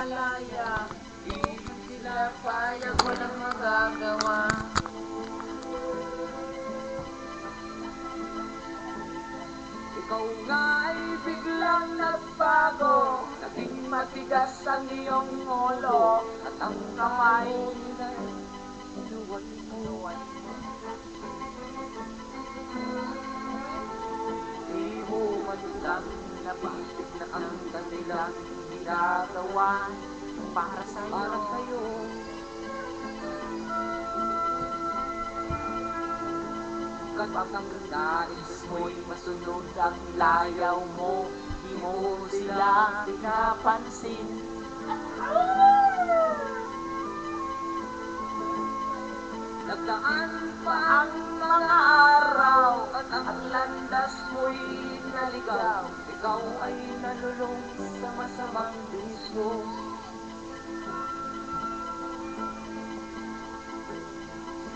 malaya. Di sila payag, walang magagawa. Ikaw nga ay biglang nagbago, naging matigas ang iyong ulo, at ang kamay inuwan-inuwan mo. Di mo man lang napitik na ang kanilang ginagawa para sa'yo. Kapag ang nais mo'y masunod ang layaw mo, di mo sila pinapansin. Nagdaan pa ang mga araw at ang landas mo'y naligaw. Ikaw ay nalulong sa masamang bisyo.